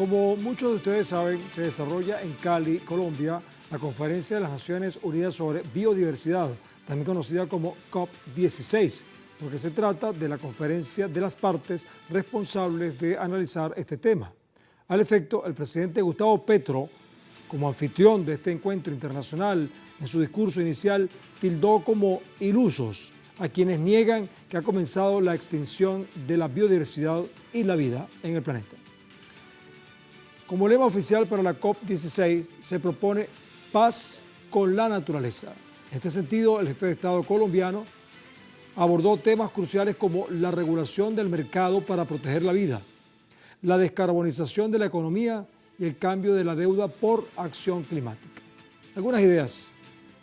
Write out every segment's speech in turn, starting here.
Como muchos de ustedes saben, se desarrolla en Cali, Colombia, la Conferencia de las Naciones Unidas sobre Biodiversidad, también conocida como COP16, porque se trata de la conferencia de las partes responsables de analizar este tema. Al efecto, el presidente Gustavo Petro, como anfitrión de este encuentro internacional, en su discurso inicial tildó como ilusos a quienes niegan que ha comenzado la extinción de la biodiversidad y la vida en el planeta. Como lema oficial para la COP16 se propone paz con la naturaleza. En este sentido, el jefe de Estado colombiano abordó temas cruciales como la regulación del mercado para proteger la vida, la descarbonización de la economía y el cambio de la deuda por acción climática. Algunas ideas,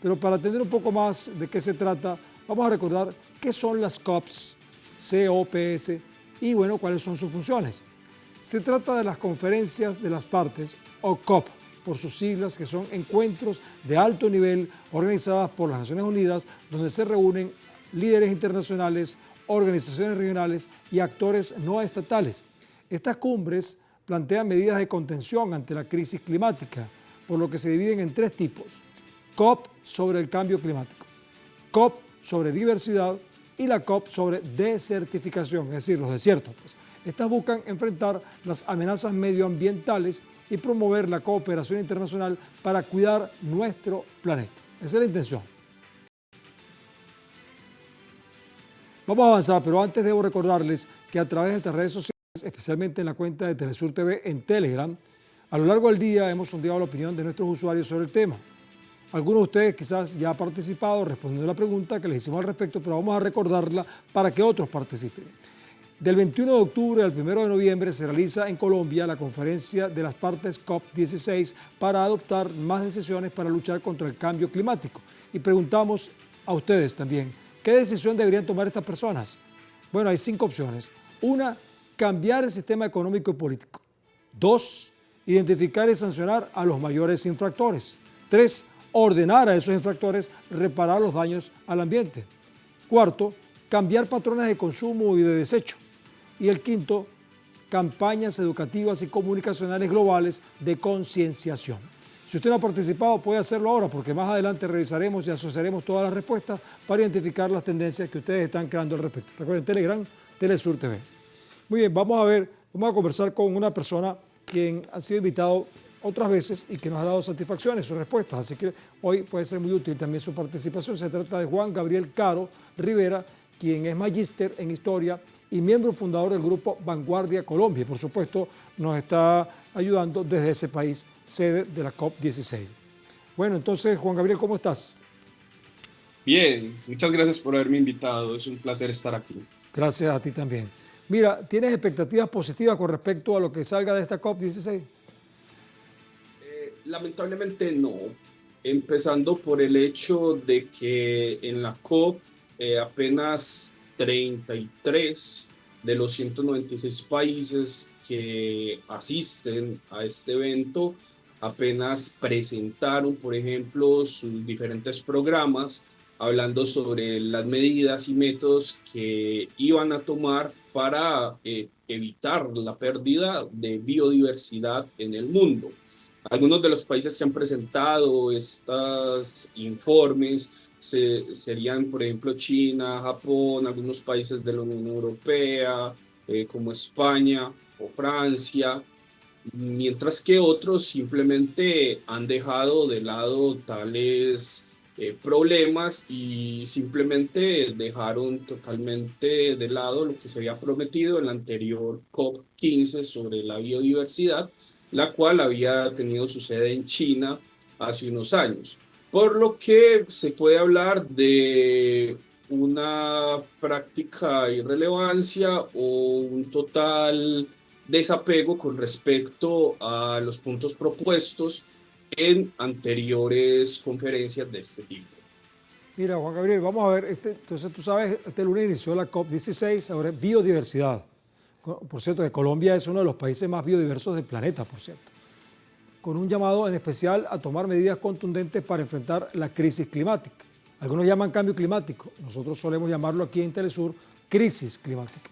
pero para entender un poco más de qué se trata, vamos a recordar qué son las COPs, COPs y bueno, cuáles son sus funciones. Se trata de las conferencias de las partes, o COP, por sus siglas, que son encuentros de alto nivel organizadas por las Naciones Unidas, donde se reúnen líderes internacionales, organizaciones regionales y actores no estatales. Estas cumbres plantean medidas de contención ante la crisis climática, por lo que se dividen en tres tipos: COP sobre el cambio climático, COP sobre diversidad y la COP sobre desertificación, es decir, los desiertos. Estas buscan enfrentar las amenazas medioambientales y promover la cooperación internacional para cuidar nuestro planeta. Esa es la intención. Vamos a avanzar, pero antes debo recordarles que a través de estas redes sociales, especialmente en la cuenta de Telesur TV en Telegram, a lo largo del día hemos sondeado la opinión de nuestros usuarios sobre el tema. Algunos de ustedes quizás ya han participado respondiendo a la pregunta que les hicimos al respecto, pero vamos a recordarla para que otros participen. Del 21 de octubre al 1 de noviembre se realiza en Colombia la conferencia de las partes COP16 para adoptar más decisiones para luchar contra el cambio climático. Y preguntamos a ustedes también, ¿qué decisión deberían tomar estas personas? Bueno, hay 5 opciones. 1, cambiar el sistema económico y político. 2, identificar y sancionar a los mayores infractores. 3, ordenar a esos infractores reparar los daños al ambiente. 4, cambiar patrones de consumo y de desecho. Y el 5, campañas educativas y comunicacionales globales de concienciación. Si usted no ha participado, puede hacerlo ahora, porque más adelante revisaremos y asociaremos todas las respuestas para identificar las tendencias que ustedes están creando al respecto. Recuerden, Telegram, Telesur TV. Muy bien, vamos a conversar con una persona quien ha sido invitado otras veces y que nos ha dado satisfacciones sus respuestas, así que hoy puede ser muy útil también su participación. Se trata de Juan Gabriel Caro Rivera, quien es magíster en Historia y miembro fundador del grupo Vanguardia Colombia. Y por supuesto nos está ayudando desde ese país, sede de la COP16. Bueno, entonces, Juan Gabriel, ¿cómo estás? Bien, muchas gracias por haberme invitado. Es un placer estar aquí. Gracias a ti también. Mira, ¿tienes expectativas positivas con respecto a lo que salga de esta COP16? Lamentablemente no. Empezando por el hecho de que en la COP apenas 33 de los 196 países que asisten a este evento apenas presentaron, por ejemplo, sus diferentes programas hablando sobre las medidas y métodos que iban a tomar para evitar la pérdida de biodiversidad en el mundo. Algunos de los países que han presentado estos informes serían, por ejemplo, China, Japón, algunos países de la Unión Europea, como España o Francia, mientras que otros simplemente han dejado de lado tales problemas y simplemente dejaron totalmente de lado lo que se había prometido en la anterior COP15 sobre la biodiversidad, la cual había tenido su sede en China hace unos años. Por lo que se puede hablar de una práctica irrelevancia o un total desapego con respecto a los puntos propuestos en anteriores conferencias de este tipo. Mira, Juan Gabriel, vamos a ver, entonces tú sabes, este lunes inició la COP16 sobre biodiversidad. Por cierto, que Colombia es uno de los países más biodiversos del planeta, por cierto, con un llamado en especial a tomar medidas contundentes para enfrentar la crisis climática. Algunos llaman cambio climático, nosotros solemos llamarlo aquí en Telesur crisis climática,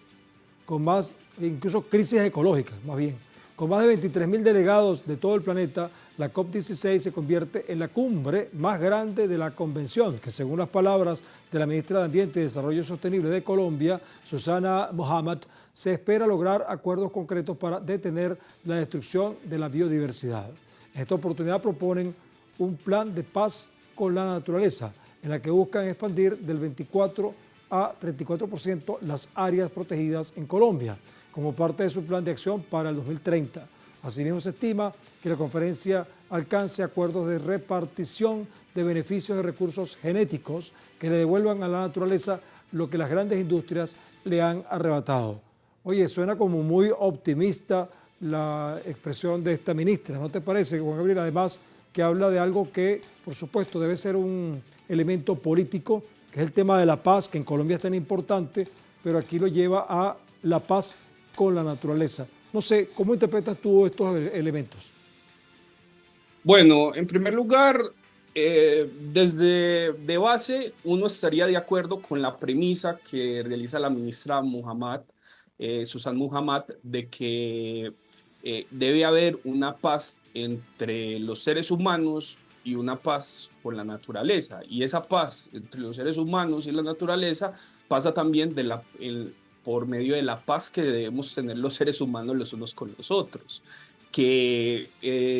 con más, incluso crisis ecológicas, más bien, Con más de 23.000 delegados de todo el planeta, la COP16 se convierte en la cumbre más grande de la convención, que según las palabras de la ministra de Ambiente y Desarrollo Sostenible de Colombia, Susana Mohammed, se espera lograr acuerdos concretos para detener la destrucción de la biodiversidad. En esta oportunidad proponen un plan de paz con la naturaleza, en la que buscan expandir del 24 a 34% las áreas protegidas en Colombia, como parte de su plan de acción para el 2030. Asimismo, se estima que la conferencia alcance acuerdos de repartición de beneficios de recursos genéticos que le devuelvan a la naturaleza lo que las grandes industrias le han arrebatado. Oye, suena como muy optimista la expresión de esta ministra, ¿no te parece, Juan Gabriel? Además, que habla de algo que, por supuesto, debe ser un elemento político, que es el tema de la paz, que en Colombia es tan importante, pero aquí lo lleva a la paz con la naturaleza. No sé, ¿cómo interpretas tú estos elementos? Bueno, en primer lugar, desde de base uno estaría de acuerdo con la premisa que realiza la ministra Muhammad, Susan Muhammad, de que debe haber una paz entre los seres humanos y una paz con la naturaleza. Y esa paz entre los seres humanos y la naturaleza pasa también por medio de la paz que debemos tener los seres humanos los unos con los otros. Que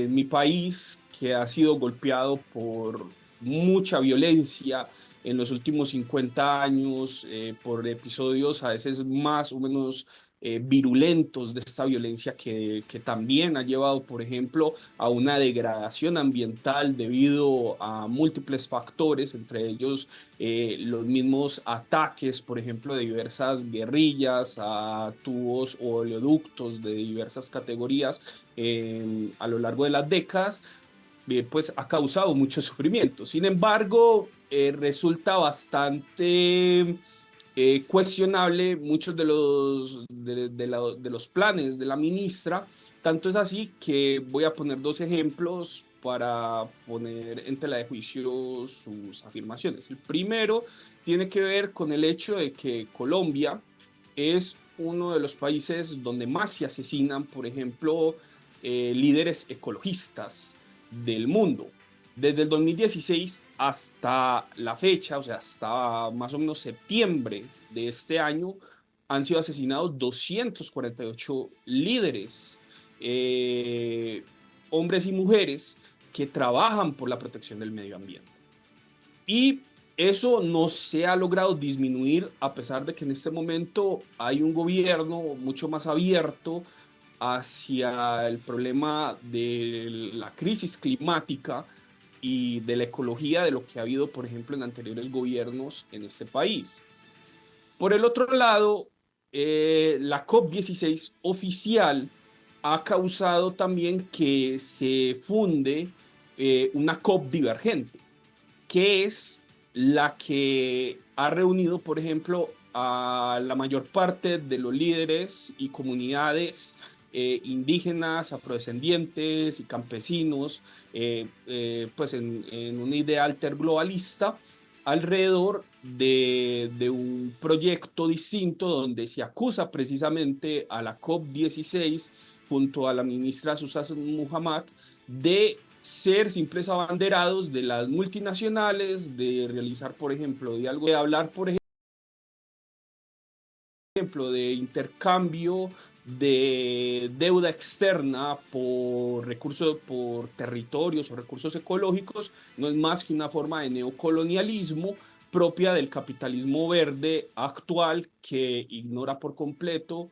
mi país, que ha sido golpeado por mucha violencia en los últimos 50 años, por episodios a veces más o menos virulentos de esta violencia que también ha llevado, por ejemplo, a una degradación ambiental debido a múltiples factores, entre ellos los mismos ataques, por ejemplo, de diversas guerrillas a tubos o oleoductos de diversas categorías a lo largo de las décadas, pues ha causado mucho sufrimiento. Sin embargo, resulta bastante cuestionable muchos de los planes de la ministra. Tanto es así que voy a poner dos ejemplos para poner en tela de juicio sus afirmaciones. El primero tiene que ver con el hecho de que Colombia es uno de los países donde más se asesinan, por ejemplo, líderes ecologistas del mundo. Desde el 2016 hasta la fecha, o sea, hasta más o menos septiembre de este año, han sido asesinados 248 líderes, hombres y mujeres que trabajan por la protección del medio ambiente. Y eso no se ha logrado disminuir a pesar de que en este momento hay un gobierno mucho más abierto hacia el problema de la crisis climática y de la ecología de lo que ha habido, por ejemplo, en anteriores gobiernos en este país. Por el otro lado, la COP16 oficial ha causado también que se funde una COP divergente, que es la que ha reunido, por ejemplo, a la mayor parte de los líderes y comunidades indígenas, afrodescendientes y campesinos, pues en una idea alterglobalista alrededor de un proyecto distinto donde se acusa precisamente a la COP16 junto a la ministra Susan Muhammad de ser simples abanderados de las multinacionales, de realizar, por ejemplo, diálogo, de hablar, por ejemplo, de intercambio de deuda externa por recursos, por territorios o recursos ecológicos, no es más que una forma de neocolonialismo propia del capitalismo verde actual que ignora por completo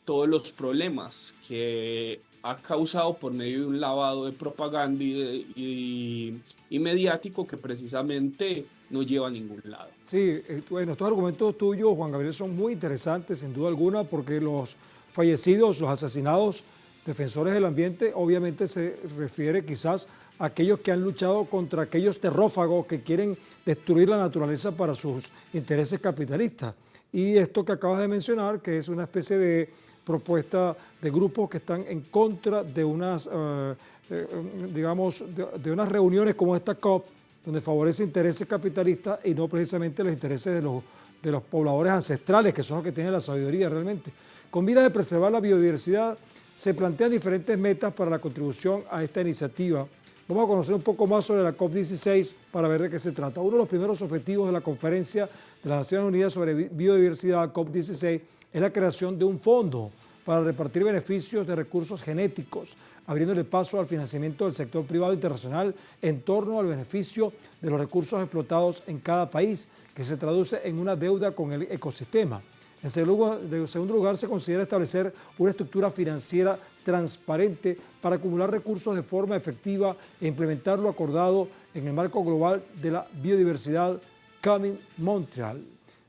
todos los problemas que ha causado por medio de un lavado de propaganda y mediático que precisamente no lleva a ningún lado. Sí, bueno, estos argumentos tuyos, Juan Gabriel, son muy interesantes, sin duda alguna, porque los fallecidos, los asesinados, defensores del ambiente, obviamente se refiere quizás a aquellos que han luchado contra aquellos terrófagos que quieren destruir la naturaleza para sus intereses capitalistas. Y esto que acabas de mencionar, que es una especie de propuesta de grupos que están en contra de unas, digamos, de unas reuniones como esta COP, donde favorece intereses capitalistas y no precisamente los intereses de los pobladores ancestrales, que son los que tienen la sabiduría realmente. Con miras de preservar la biodiversidad, se plantean diferentes metas para la contribución a esta iniciativa. Vamos a conocer un poco más sobre la COP16 para ver de qué se trata. Uno de los primeros objetivos de la Conferencia de las Naciones Unidas sobre Biodiversidad, COP16, es la creación de un fondo para repartir beneficios de recursos genéticos, abriéndole paso al financiamiento del sector privado internacional en torno al beneficio de los recursos explotados en cada país, que se traduce en una deuda con el ecosistema. En segundo lugar, se considera establecer una estructura financiera transparente para acumular recursos de forma efectiva e implementar lo acordado en el marco global de la biodiversidad Coming Montreal.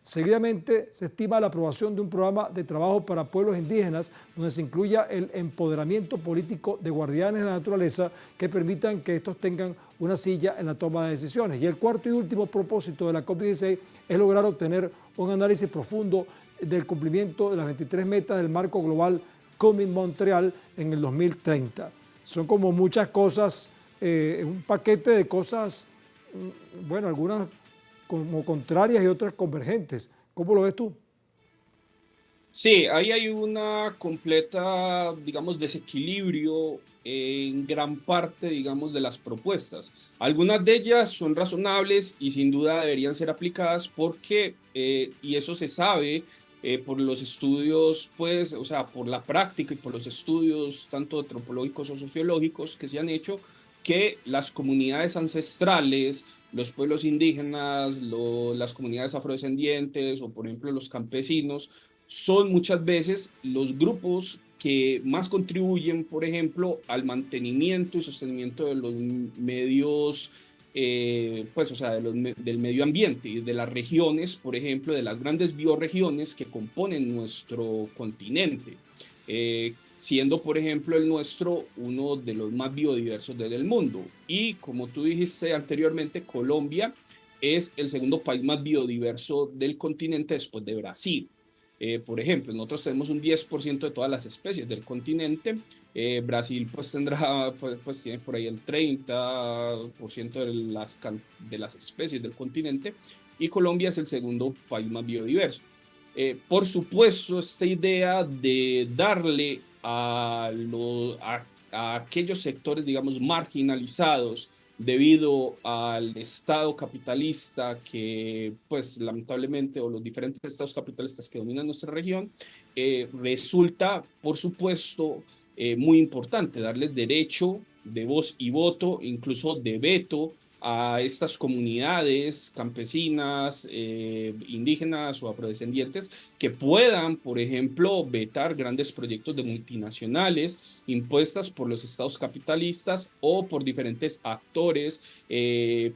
Seguidamente, se estima la aprobación de un programa de trabajo para pueblos indígenas donde se incluya el empoderamiento político de guardianes de la naturaleza que permitan que estos tengan una silla en la toma de decisiones. Y el cuarto y último propósito de la COP16 es lograr obtener un análisis profundo del cumplimiento de las 23 metas del marco global Coming Montreal en el 2030. Son como muchas cosas, un paquete de cosas, bueno, algunas como contrarias y otras convergentes. ¿Cómo lo ves tú? Sí, ahí hay una completa, digamos, desequilibrio en gran parte, digamos, de las propuestas. Algunas de ellas son razonables y sin duda deberían ser aplicadas porque, y eso se sabe por los estudios, pues, o sea, por la práctica y por los estudios tanto antropológicos o sociológicos que se han hecho, que las comunidades ancestrales, los pueblos indígenas, las comunidades afrodescendientes o, por ejemplo, los campesinos, son muchas veces los grupos que más contribuyen, por ejemplo, al mantenimiento y sostenimiento de los medios, pues, o sea, del medio ambiente y de las regiones, por ejemplo, de las grandes bioregiones que componen nuestro continente, siendo, por ejemplo, el nuestro uno de los más biodiversos del mundo. Y como tú dijiste anteriormente, Colombia es el segundo país más biodiverso del continente después de Brasil. Por ejemplo, nosotros tenemos un 10% de todas las especies del continente. Brasil pues tendrá, pues tiene por ahí el 30% de las especies del continente, y Colombia es el segundo país más biodiverso. Por supuesto, esta idea de darle a aquellos sectores, digamos, marginalizados debido al Estado capitalista que, pues, lamentablemente, o los diferentes estados capitalistas que dominan nuestra región, resulta, por supuesto, muy importante darles derecho de voz y voto, incluso de veto, a estas comunidades campesinas, indígenas o afrodescendientes que puedan, por ejemplo, vetar grandes proyectos de multinacionales impuestas por los estados capitalistas o por diferentes actores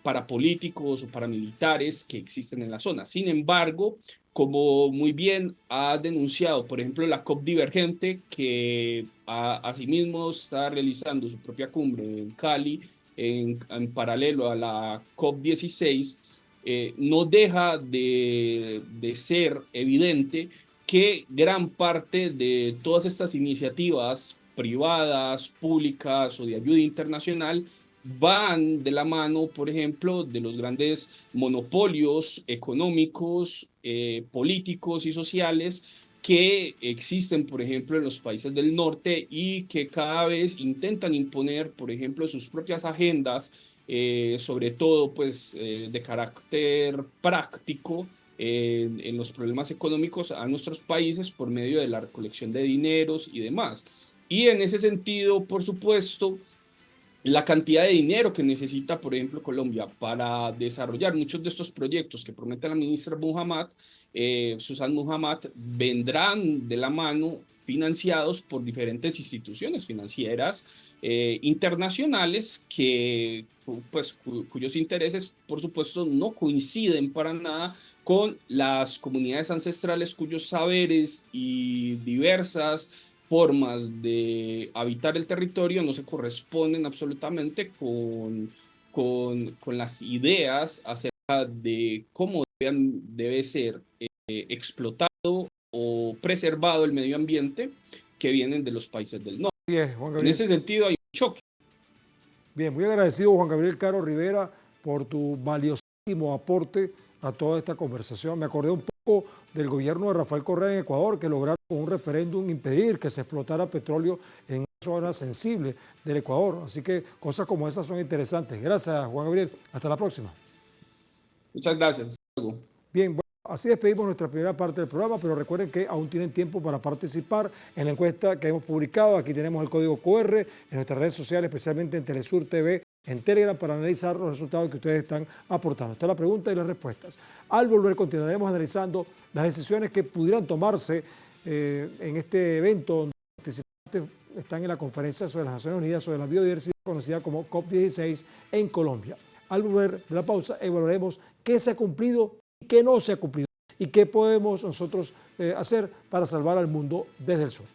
parapolíticos o paramilitares que existen en la zona. Sin embargo, como muy bien ha denunciado, por ejemplo, la COP Divergente, que asimismo está realizando su propia cumbre en Cali, en paralelo a la COP16, no deja de ser evidente que gran parte de todas estas iniciativas privadas, públicas o de ayuda internacional van de la mano, por ejemplo, de los grandes monopolios económicos, políticos y sociales que existen, por ejemplo, en los países del norte y que cada vez intentan imponer, por ejemplo, sus propias agendas, sobre todo, pues, de carácter práctico en los problemas económicos a nuestros países por medio de la recolección de dineros y demás. Y en ese sentido, por supuesto, la cantidad de dinero que necesita, por ejemplo, Colombia para desarrollar muchos de estos proyectos que promete la ministra Muhammad, Susan Muhammad, vendrán de la mano financiados por diferentes instituciones financieras internacionales que, pues, cuyos intereses, por supuesto, no coinciden para nada con las comunidades ancestrales cuyos saberes y diversas formas de habitar el territorio no se corresponden absolutamente con las ideas acerca de cómo debe ser explotado o preservado el medio ambiente que vienen de los países del norte. Bien, Juan Gabriel. En ese sentido hay un choque. Bien, muy agradecido, Juan Gabriel Caro Rivera, por tu valiosísimo aporte a toda esta conversación. Me acordé un poco del gobierno de Rafael Correa en Ecuador, que lograron con un referéndum impedir que se explotara petróleo en zonas sensibles del Ecuador. Así que cosas como esas son interesantes. Gracias, Juan Gabriel. Hasta la próxima. Muchas gracias. Hasta luego. Bien, bueno, así despedimos nuestra primera parte del programa, pero recuerden que aún tienen tiempo para participar en la encuesta que hemos publicado. Aquí tenemos el código QR en nuestras redes sociales, especialmente en Telesur TV, en Telegram, para analizar los resultados que ustedes están aportando. Esta es la pregunta y las respuestas. Al volver continuaremos analizando las decisiones que pudieran tomarse en este evento donde los participantes están en la conferencia sobre las Naciones Unidas sobre la biodiversidad, conocida como COP16 en Colombia. Al volver de la pausa, evaluaremos qué se ha cumplido y qué no se ha cumplido y qué podemos nosotros hacer para salvar al mundo desde el sur.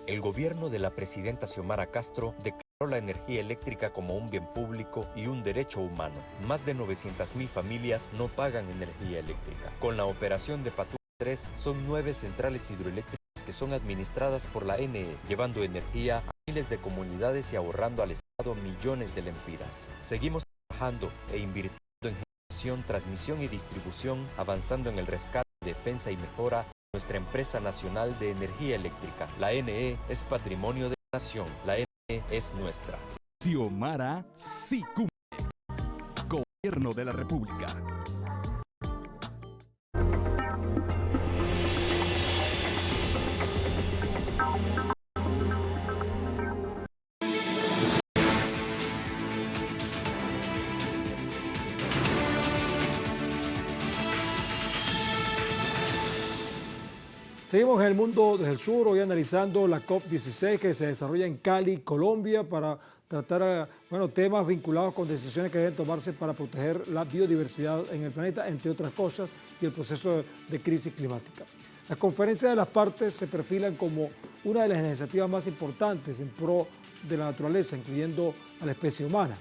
El gobierno de la presidenta Xiomara Castro declaró la energía eléctrica como un bien público y un derecho humano. Más de 900.000 familias no pagan energía eléctrica. Con la operación de Patuca 3, son 9 centrales hidroeléctricas que son administradas por la NE, llevando energía a miles de comunidades y ahorrando al Estado millones de lempiras. Seguimos trabajando e invirtiendo en generación, transmisión y distribución, avanzando en el rescate, defensa y mejora nuestra empresa nacional de energía eléctrica. La NE es patrimonio de la nación. La NE es nuestra. Xiomara sí cumple. Gobierno de la República. Seguimos en el mundo desde el sur, hoy analizando la COP16 que se desarrolla en Cali, Colombia, para tratar temas vinculados con decisiones que deben tomarse para proteger la biodiversidad en el planeta, entre otras cosas, y el proceso de crisis climática. Las conferencias de las partes se perfilan como una de las iniciativas más importantes en pro de la naturaleza, incluyendo a la especie humana.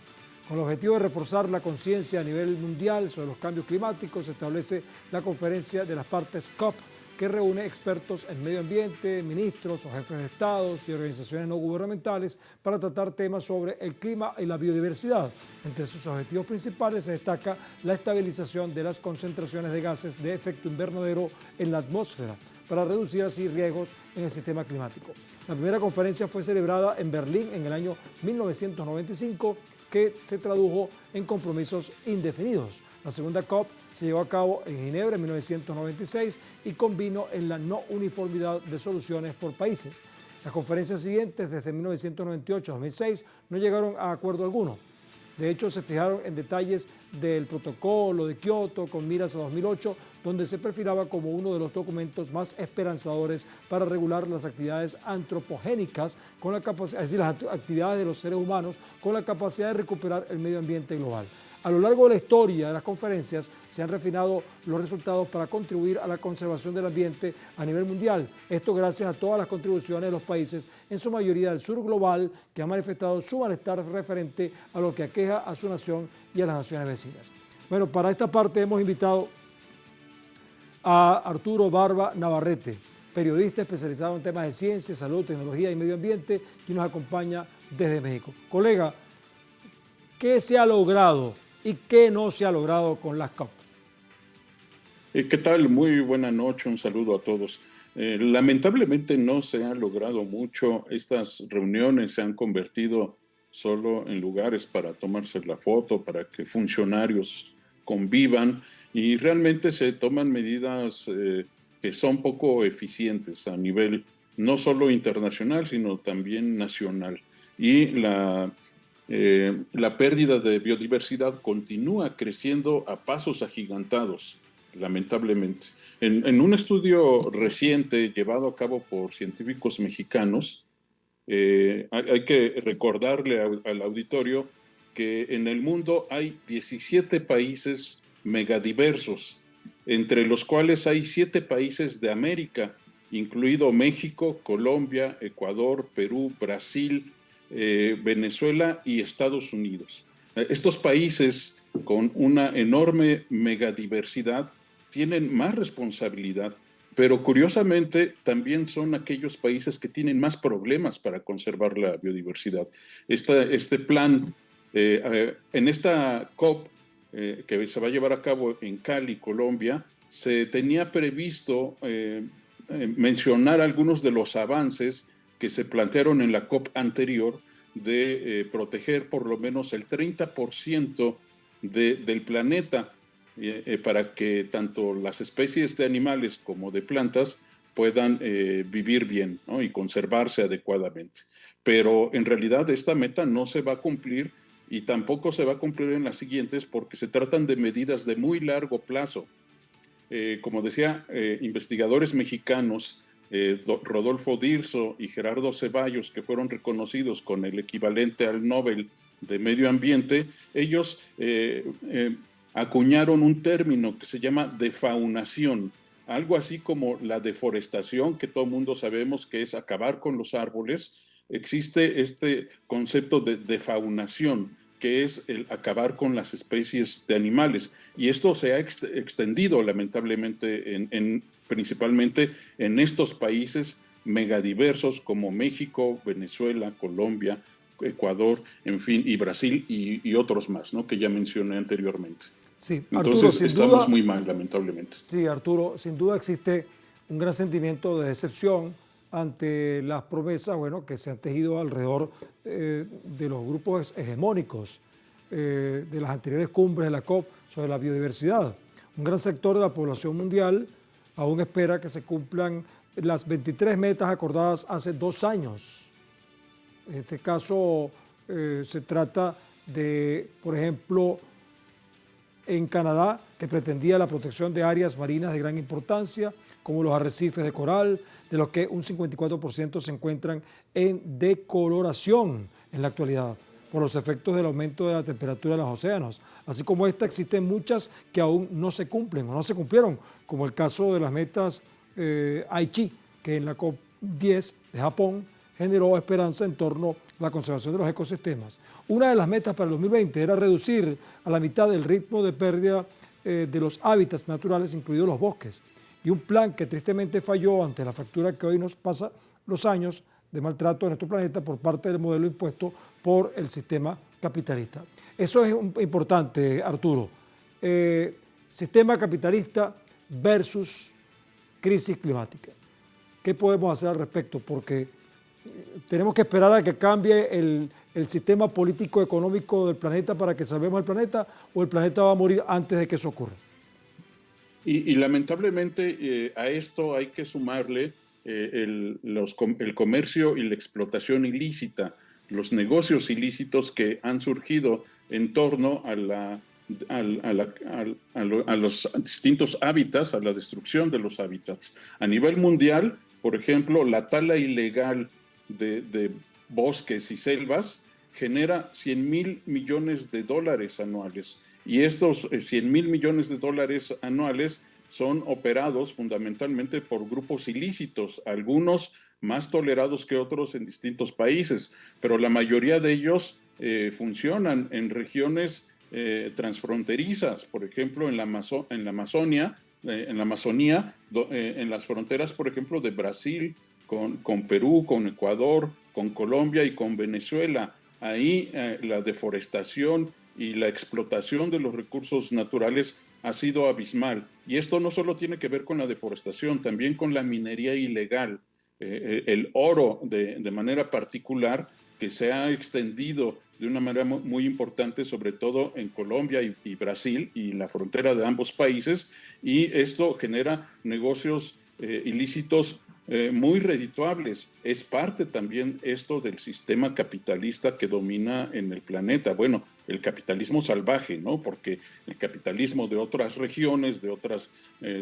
Con el objetivo de reforzar la conciencia a nivel mundial sobre los cambios climáticos, se establece la conferencia de las partes COP, que reúne expertos en medio ambiente, ministros o jefes de estados y organizaciones no gubernamentales para tratar temas sobre el clima y la biodiversidad. Entre sus objetivos principales se destaca la estabilización de las concentraciones de gases de efecto invernadero en la atmósfera para reducir así riesgos en el sistema climático. La primera conferencia fue celebrada en Berlín en el año 1995, que se tradujo en compromisos indefinidos. La segunda COP se llevó a cabo en Ginebra en 1996 y convino en la no uniformidad de soluciones por países. Las conferencias siguientes, desde 1998 a 2006, no llegaron a acuerdo alguno. De hecho, se fijaron en detalles del protocolo de Kioto con miras a 2008, donde se perfilaba como uno de los documentos más esperanzadores para regular las actividades antropogénicas, con la capacidad, es decir, las actividades de los seres humanos, con la capacidad de recuperar el medio ambiente global. A lo largo de la historia de las conferencias se han refinado los resultados para contribuir a la conservación del ambiente a nivel mundial. Esto gracias a todas las contribuciones de los países, en su mayoría del sur global, que han manifestado su malestar referente a lo que aqueja a su nación y a las naciones vecinas. Bueno, para esta parte hemos invitado a Arturo Barba Navarrete, periodista especializado en temas de ciencia, salud, tecnología y medio ambiente, que nos acompaña desde México. Colega, ¿qué se ha logrado y qué no se ha logrado con las COP? ¿Qué tal? Muy buena noche, un saludo a todos. Lamentablemente no se ha logrado mucho. Estas reuniones se han convertido solo en lugares para tomarse la foto, para que funcionarios convivan, y realmente se toman medidas que son poco eficientes a nivel no solo internacional, sino también nacional. Y la pérdida de biodiversidad continúa creciendo a pasos agigantados, lamentablemente. En un estudio reciente llevado a cabo por científicos mexicanos, hay que recordarle al auditorio que en el mundo hay 17 países megadiversos, entre los cuales hay 7 países de América, incluido México, Colombia, Ecuador, Perú, Brasil, Venezuela y Estados Unidos. Estos países con una enorme megadiversidad tienen más responsabilidad, pero curiosamente también son aquellos países que tienen más problemas para conservar la biodiversidad. Este plan, en esta COP que se va a llevar a cabo en Cali, Colombia, se tenía previsto mencionar algunos de los avances que se plantearon en la COP anterior de proteger por lo menos el 30% del planeta para que tanto las especies de animales como de plantas puedan vivir bien, ¿no? Y conservarse adecuadamente. Pero en realidad esta meta no se va a cumplir y tampoco se va a cumplir en las siguientes porque se tratan de medidas de muy largo plazo. Como decía, investigadores mexicanos, Rodolfo Dirso y Gerardo Ceballos, que fueron reconocidos con el equivalente al Nobel de Medio Ambiente, ellos acuñaron un término que se llama defaunación, algo así como la deforestación, que todo el mundo sabemos que es acabar con los árboles. Existe este concepto de defaunación, que es el acabar con las especies de animales. Y esto se ha extendido lamentablemente principalmente en estos países megadiversos como México, Venezuela, Colombia, Ecuador, en fin, y Brasil y otros más, ¿no? Que ya mencioné anteriormente. Sí, Entonces, Arturo, sin estamos duda, muy mal, lamentablemente. sí, Arturo, sin duda existe un gran sentimiento de decepción ante las promesas, bueno, que se han tejido alrededor de los grupos hegemónicos de las anteriores cumbres de la COP sobre la biodiversidad. Un gran sector de la población mundial aún espera que se cumplan las 23 metas acordadas hace 2 años. En este caso se trata de, por ejemplo, en Canadá, que pretendía la protección de áreas marinas de gran importancia, como los arrecifes de coral, de los que un 54% se encuentran en decoloración en la actualidad, por los efectos del aumento de la temperatura de los océanos. Así como esta, existen muchas que aún no se cumplen o no se cumplieron, como el caso de las metas Aichi, que en la COP10 de Japón generó esperanza en torno a la conservación de los ecosistemas. Una de las metas para el 2020 era reducir a la mitad el ritmo de pérdida de los hábitats naturales, incluidos los bosques, y un plan que tristemente falló ante la factura que hoy nos pasa los años de maltrato de nuestro planeta por parte del modelo impuesto por el sistema capitalista. Eso es importante, Arturo. Sistema capitalista versus crisis climática. ¿Qué podemos hacer al respecto? Porque tenemos que esperar a que cambie el sistema político económico del planeta para que salvemos el planeta, o el planeta va a morir antes de que eso ocurra. Y lamentablemente a esto hay que sumarle el comercio y la explotación ilícita, los negocios ilícitos que han surgido en torno a los distintos hábitats, a la destrucción de los hábitats. A nivel mundial, por ejemplo, la tala ilegal de bosques y selvas genera 100,000 millones de dólares anuales. Y estos 100,000 millones de dólares anuales son operados fundamentalmente por grupos ilícitos, algunos más tolerados que otros en distintos países, pero la mayoría de ellos funcionan en regiones transfronterizas, por ejemplo en la Amazonía, en las fronteras, por ejemplo, de Brasil, con Perú, con Ecuador, con Colombia y con Venezuela. Ahí la deforestación y la explotación de los recursos naturales ha sido abismal. Y esto no solo tiene que ver con la deforestación, también con la minería ilegal. El oro de manera particular, que se ha extendido de una manera muy importante, sobre todo en Colombia y Brasil y la frontera de ambos países, y esto genera negocios ilícitos muy redituables. Es parte también esto del sistema capitalista que domina en el planeta. Bueno, el capitalismo salvaje, ¿no? Porque el capitalismo de otras regiones, de otras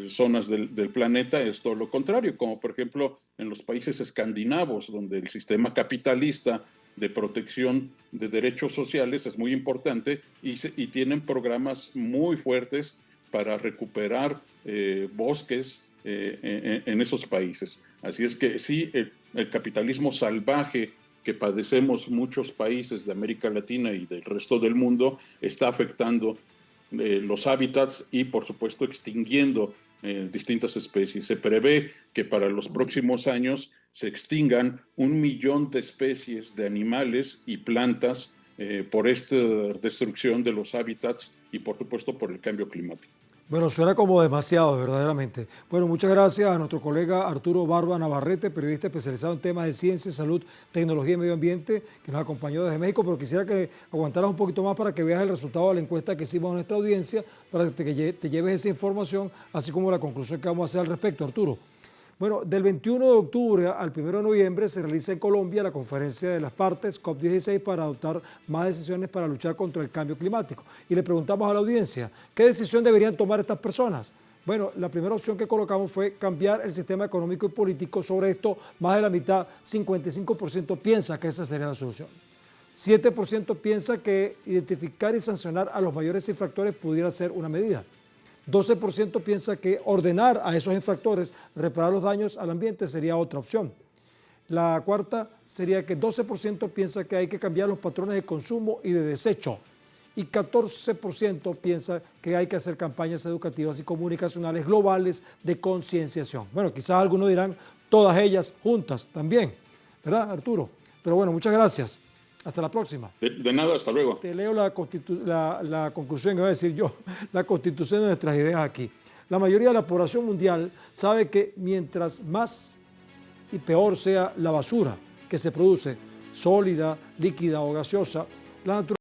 zonas del planeta es todo lo contrario, como por ejemplo en los países escandinavos, donde el sistema capitalista de protección de derechos sociales es muy importante y tienen programas muy fuertes para recuperar bosques en esos países. Así es que sí, el capitalismo salvaje que padecemos muchos países de América Latina y del resto del mundo está afectando los hábitats y, por supuesto, extinguiendo distintas especies. Se prevé que para los próximos años se extingan 1 millón de especies de animales y plantas por esta destrucción de los hábitats y, por supuesto, por el cambio climático. Bueno, suena como demasiado, verdaderamente. Bueno, muchas gracias a nuestro colega Arturo Barba Navarrete, periodista especializado en temas de ciencia, salud, tecnología y medio ambiente, que nos acompañó desde México, pero quisiera que aguantaras un poquito más para que veas el resultado de la encuesta que hicimos a nuestra audiencia, para que te lleves esa información, así como la conclusión que vamos a hacer al respecto, Arturo. Bueno, del 21 de octubre al 1 de noviembre se realiza en Colombia la conferencia de las partes COP16 para adoptar más decisiones para luchar contra el cambio climático. Y le preguntamos a la audiencia, ¿qué decisión deberían tomar estas personas? Bueno, la primera opción que colocamos fue cambiar el sistema económico y político. Sobre esto, más de la mitad, 55% piensa que esa sería la solución. 7% piensa que identificar y sancionar a los mayores infractores pudiera ser una medida. 12% piensa que ordenar a esos infractores reparar los daños al ambiente sería otra opción. La cuarta sería que 12% piensa que hay que cambiar los patrones de consumo y de desecho. Y 14% piensa que hay que hacer campañas educativas y comunicacionales globales de concienciación. Bueno, quizás algunos dirán todas ellas juntas también, ¿verdad, Arturo? Pero bueno, muchas gracias. Hasta la próxima. De nada, hasta luego. Te leo la conclusión que voy a decir yo, la constitución de nuestras ideas aquí. La mayoría de la población mundial sabe que mientras más y peor sea la basura que se produce, sólida, líquida o gaseosa, la naturaleza